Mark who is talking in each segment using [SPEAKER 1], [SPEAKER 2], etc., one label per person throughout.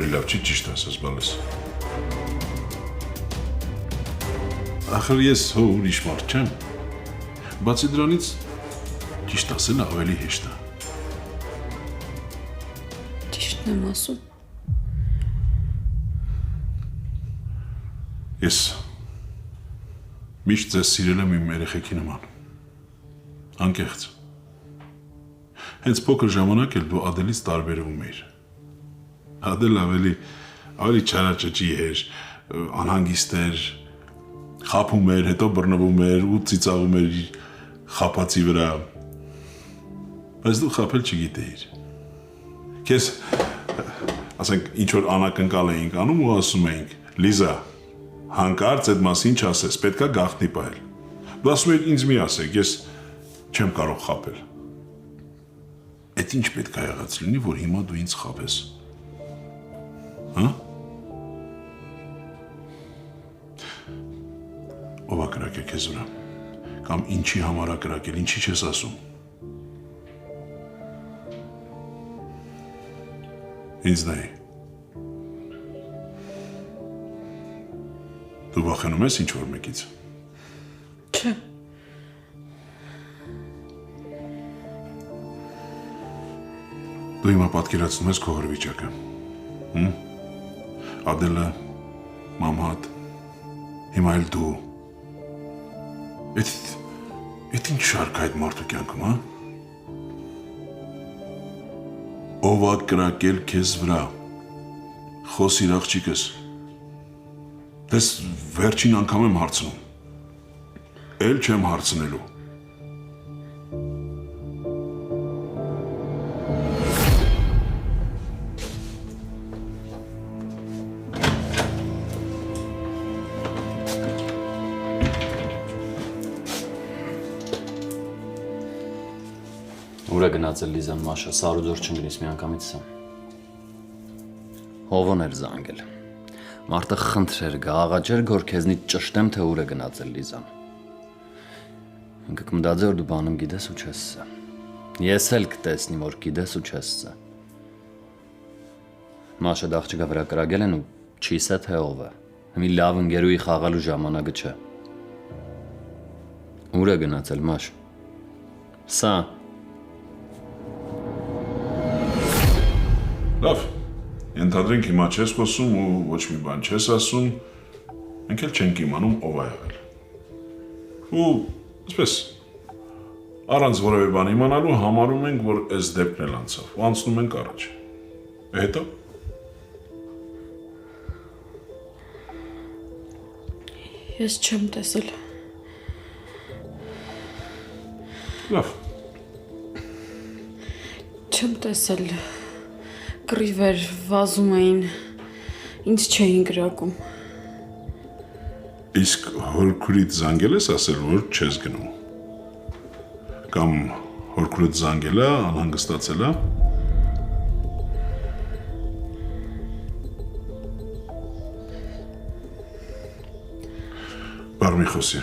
[SPEAKER 1] ավելի լավ չի ճիշտ ասես բալես։ Ախր ես հո ուրիշ մարդ չեմ։ Բացի դրանից ճիշտ ասելը ավելի հեշտ է։
[SPEAKER 2] Ճիշտն եմ ասում։
[SPEAKER 1] Ես միշտ ձեզ սիրել եմ իմ երեխեքի նման։ Անկեղծ։ Հենց փոքր ժամանակ էլ դու Ադելից տարբերվում էիր։ Ադել ավելի չարաճճի էր, անհանգիստ էր, խաբում էր, հետո բռնվում էր ու ծիծաղում էր խաբածի վրա։ Բայց դու խաբել չգիտեիր։ Քեզ, ասենք, ինչ որ անակնկալ էինք անում ու ասում էինք. Լիզա, հանկարծ այդ մասին չասես, պետքա գաղտնի պահել։ Դու ասում ես ինձ մի ասեք, ես չեմ կարող խաբել։ Այդ ինչ պետք է եղած լինի, որ հիմա դու ինձ խաբես։ Հա? Ով է կրակել քեզ վրա։ Կամ ինչի համար է կրակել, ինչի չես ասում։ Ինձ նայ։ Դու վախենում ես ինչ-որ մեկից։
[SPEAKER 2] Չէ։
[SPEAKER 1] Դու հիմա պատկերացնում ես քո հրվիճակը։ Ադելը, մամհատ, հիմա էլ դու։ Էդ ինչ շարք այդ մարդու կյանքում, հա? Ով է կրակել քեզ վրա։ Խոսիր աղջիկս։ Դες վերջին անգամ եմ հարցնում։ Էլ չեմ հարցնելու։
[SPEAKER 3] Ուր է գնացել Լիզան Մաշա, Սարուձոր չընկնես մի անգամից սա։ Հովոն էր զանգել։ Մարդը խնդրեր գա, աղաչեր գոր քեզնից ճշտեմ, թե ուր է գնացել Լիզան։ Ինքը կմտածի, որ դու բանում գիտես ու չես սա։ Ես էլ կտեսնի, որ գիտես ու չես սա։ Մաշա աղջիկը վրա կրակել են ու չի սա թե ով է։ Մի լավ ընկերուի խաղալու ժամանակը չէ։ Ուր է գնացել Մաշ։ Սա
[SPEAKER 1] Լավ, ենթադրենք հիմա չես խոսում ու ոչ մի բան չես ասում, մենք էլ չենք իմանում ով է եղել։ Ու, ասպես, առանց որևէ բան իմանալու համարում ենք, որ այս դեպքն էլ անցավ ու անցնում ենք առաջ։ Հետո։
[SPEAKER 2] Ես չեմ տեսել։
[SPEAKER 1] Լավ։
[SPEAKER 2] Չեմ տեսել։ Կռիվ էր, վազում էին, ինձ չէին կրակում։
[SPEAKER 1] Իսկ հորքուրիդ զանգել ես ասել, որ չես գնում։ Կամ հորքուրիդ զանգել է, անհանգստացել է։ Բար մի խոսի։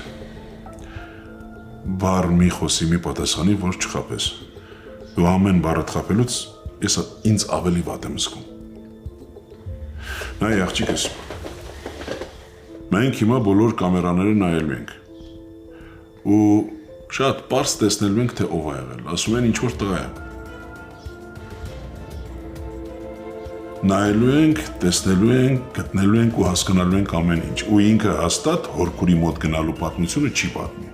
[SPEAKER 1] Բար մի խոսի, մի պատասխանի, որ չխաբես։ Դու ամեն բառդ խաբելուց ես ինձ ավելի վատ եմ զգում։ Նայ աղջիկս, մենք հիմա բոլոր կամերաները նայելու ենք ու շատ պարզ տեսնելու ենք, թե ով է եղել, ասում են ինչ-որ տղա է։ Նայելու ենք, տեսնելու ենք, գտնելու ենք ու հասկանալու ենք ամեն ինչ ու ինքը հաստատ հորքուրի մոտ գնալու պատմությունը չի պատմի։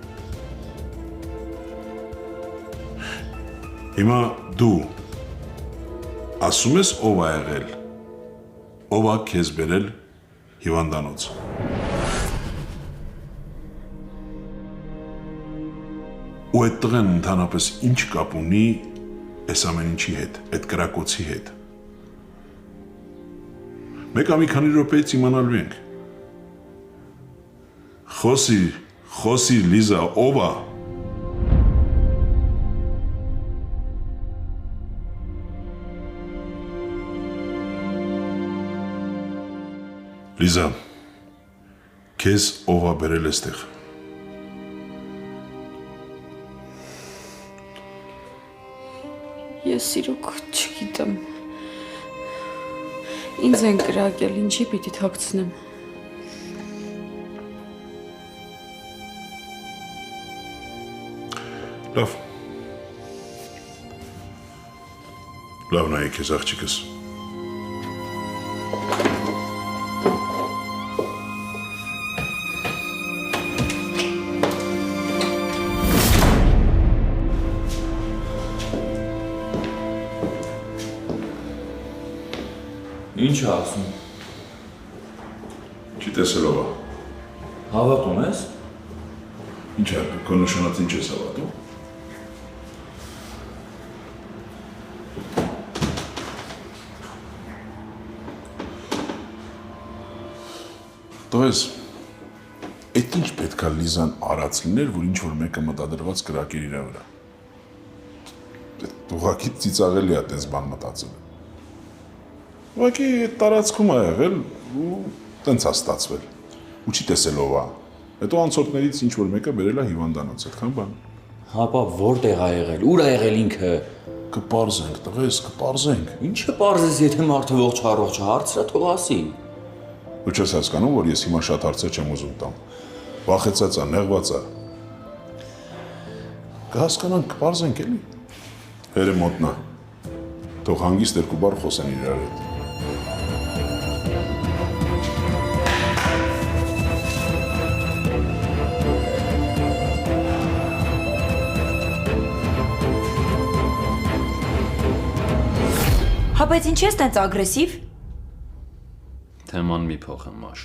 [SPEAKER 1] Հիմա դու ասում ես ով է եղել, ով է քեզ բերել հիվանդանոց։ Ու այդ տղեն ընդհանրապես ինչ կապ ունի այս ամեն ինչի հետ, այդ կրակոցի հետ։ Մեկ ամի քանի րոպեից իմանալու ենք։ Խոսի Լիզա, ով է։ Լիզա, քեզ ով է բերել այստեղ։
[SPEAKER 2] Ես իրոք չգիտեմ։ Ինձ են կրակել, ինչի պիտի թաքցնեմ։
[SPEAKER 1] Լավ։ Լավ նայեք ես աղջիկս։
[SPEAKER 4] Ինչ է ասում։
[SPEAKER 1] Չտեսելով է։
[SPEAKER 4] Հավատում ես։
[SPEAKER 1] Ինչ է, քո նշանածին չես հավատում։ Տվես, այդ ինչ պետք է Լիզան արած լիներ, որ ինչ-որ մեկը մտադրված կրակեր իրա վրա։ Ուղղակի ծիծաղելի է տես բան մտածել։ Ուղղակի տարածքում է եղել ու տենց է ստացվել։ Ու չի տեսելով է։ Հետո անցորդներից ինչ-որ մեկը բերել է հիվանդանոց, այդքան բան։
[SPEAKER 4] Հապա որտեղ ա եղել, ուր ա եղել ինքը։
[SPEAKER 1] Կպարզենք, տղես, կպարզենք։
[SPEAKER 4] Ինչը պարզես, եթե մարդը ողջ առողջ է, հարցրա թող ասի։
[SPEAKER 1] Ու չես հասկանում, որ ես հիմա շատ հարցեր չեմ ուզում տամ։ Վախեցած է, նեղված է։ Կհասկանանք, կպարզենք էլի։ Հերը մոտնա։ Թող հանգիստ երկու բառ խոսեն իրար հետ։
[SPEAKER 5] Հա, բայց ինչ ես տենց ագրեսիվ։
[SPEAKER 3] Թեման մի փոխեմ մաշ։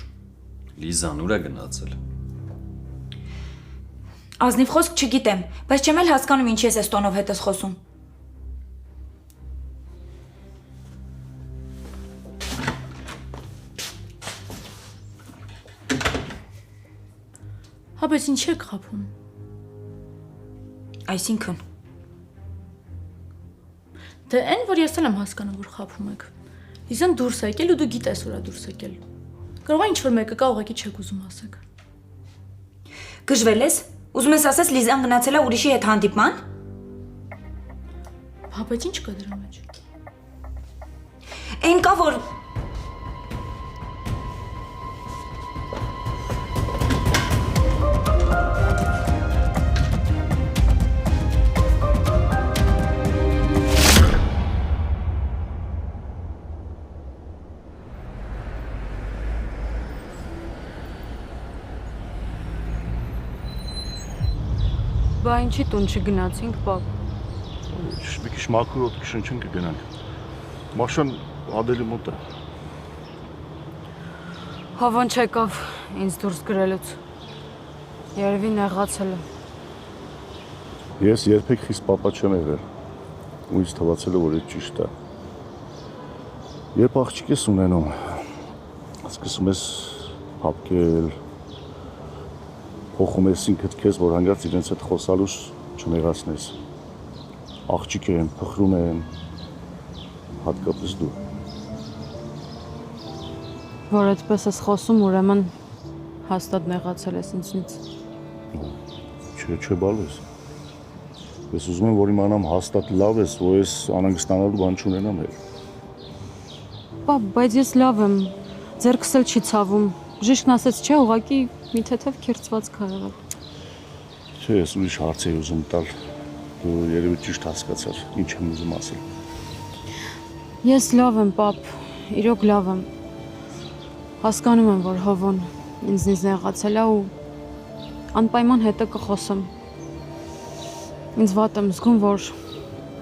[SPEAKER 3] Լիզան ուր է գնացել։
[SPEAKER 5] Ազնիվ խոսք չգիտեմ, բայց չեմ էլ հասկանում ինչ ես այս տոնով հետս խոսում։
[SPEAKER 2] Հա, բայց ինչ եք խափում։
[SPEAKER 5] Այսինքն։
[SPEAKER 6] Դե այն, որ ես էլ եմ հասկանում, որ խափում եք։ Լիզան դուրս է եկել ու դու գիտես որ է դուրս եկել։ Կարող է ինչ-որ մեկը կա ուղղակի չեք ուզում ասեք։
[SPEAKER 5] Գժվել ես։ Ուզում ես ասես Լիզան գնացել է ուրիշի հետ հանդիպման։
[SPEAKER 6] Հա, բայց ինչ կա դրա մեջ։
[SPEAKER 5] Այն կա, որ
[SPEAKER 2] Բա ինչի տուն չգնացինք, պապ։
[SPEAKER 7] Մի քիչ մաքուր օդ կշնչենք կգնանք։ Մաշան Ադելի մոտ է։
[SPEAKER 2] Հավան չեկավ ինձ դուրս գրելուց։ Երևի նեղացել է։
[SPEAKER 7] Ես երբեք խիստ պապա չեմ եղել։ Ու ինձ թվացել է, որ այդ ճիշտ է։ Երբ աղջիկ ես ունենում, սկսում ես հապկել, փոխում ես ինքդ քեզ, որ հանգարց իրենց հետ խոսալուց չնեղացնես։ Աղջիկ եմ, փխրում եմ, հատկապես դու։
[SPEAKER 2] Որ այդպես ես խոսում, ուրեմն հաստատ նեղացել ես ինձնից։
[SPEAKER 7] Չէ, բալես։ Ես ուզում եմ, որ իմանամ հաստատ լավ ես, որ ես անհանգստանալու բան չունենամ էլ։
[SPEAKER 2] Պապ, բայց ես լավ եմ, ձեռքս էլ չի ցավում։ Բժիշկն ասեց, չէ, ուղղակի մի թեթև քերծվածք ա եղել։
[SPEAKER 7] Չէ, ես ուրիշ հարց էի ուզում տալ, դու երևի ճիշտ հասկացար, ինչ եմ ուզում ասել։
[SPEAKER 2] Ես լավ եմ, պապ, իրոք լավ եմ։ Հասկանում եմ, որ Հովոն ինձնից նեղացել է ու անպայման հետը կխոսեմ։ Ինձ վատ եմ զգում, որ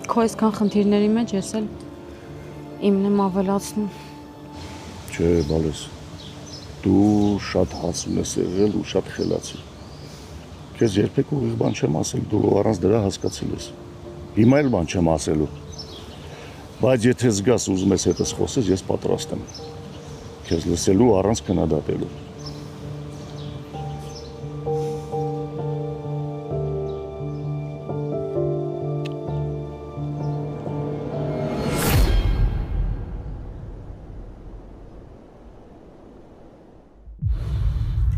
[SPEAKER 2] քո այսքան խնդիրների մեջ ես էլ իմն եմ ավելացնում։
[SPEAKER 7] Չէ, բալես, դու շատ հասուն ես եղել ու շատ խելացի։ Քեզ երբեք ուղիղ բան չեմ ասել, դու առանց դրա հասկացել ես։ Հիմա էլ բան չեմ ասելու։ Բայց եթե զգաս ուզում ես հետս խոսես, ես պատրաստ եմ։ Քեզ լսելու առանց քննադատելու։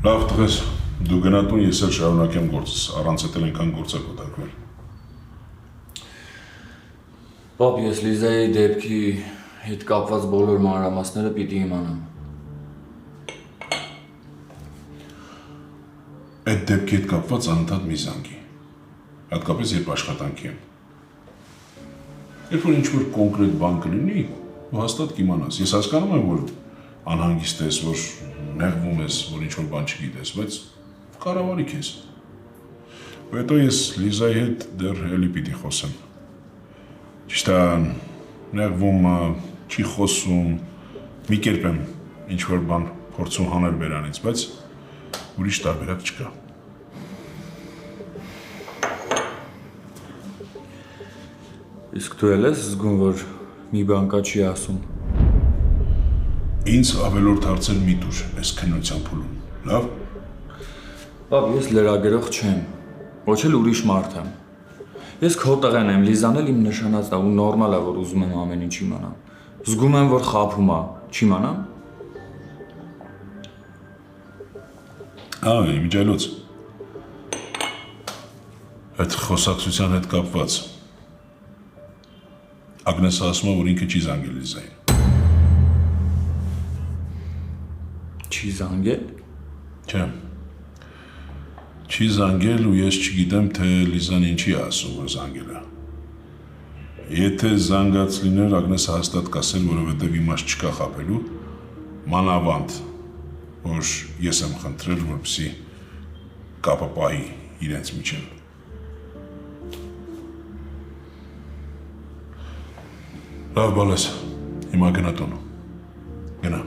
[SPEAKER 1] Լավ տղես, դու գնատուն ես էլ շարունակեմ գործս, առանց էդ էլ ենքան գործակոտակվել։
[SPEAKER 4] Պապ, ես Լիզայի դեպքի Հետ կապված բոլոր մանրամասները պիտի իմանամ։
[SPEAKER 1] Այդ դեպքի հետ կապված անընդհատ մի զանգի։ Հատկապես երբ աշխատանքի եմ։ Երբ որ ինչ-որ կոնկրետ բան կլինի, ու հաստատ կիմանաս։ Ես հասկանում եմ, որ անհանգիստ ես, որ նեղվում ես, որ ինչ-որ բան չգիտես, բայց կառավարի քեզ։ Ու հետո ես Լիզայի հետ դեռ էլի պիտի խոսեմ։ Ճիշտ է, նեղվում, չի խոսում, մի կերպ եմ ինչ-որ բան փորձում հանել բերանից, բայց ուրիշ տարբերակ չկա։
[SPEAKER 4] Իսկ դու էլ ես զգում, որ մի բան կա չի ասում։
[SPEAKER 1] Ինձ ավելորդ հարցեր մի տուր այս քննության փուլում, լավ։
[SPEAKER 4] Պապ, ես լրագրող չեմ, ոչ էլ ուրիշ մարդ եմ։ Ես քո տղեն եմ, Լիզան էլ իմ նշանածն է ու նորմալ է, որ ուզում եմ ամեն ինչ իմանամ։ Զգում եմ, որ խաբում է, չիմանամ։
[SPEAKER 1] Իմիջայլոց։ Այդ խոսակցության հետ կապված։ Ագնեսը ասում է, որ ինքը չի զանգել Լիզային։
[SPEAKER 4] Չի զանգել։
[SPEAKER 1] Չէ։ Չի զանգել ու ես չգիտեմ, թե Լիզան ինչի է ասում, որ զանգել է։ Եթե զանգած լիներ, Ագնեսը հաստատ կասել, որովհետև իմաստ չկա խաբելու, մանավանդ, որ ես եմ խնդրել, որպեսզի կապը պահի իրենց միջև։ Լավ, բալես, հիմա գնա տուն։ Գնա։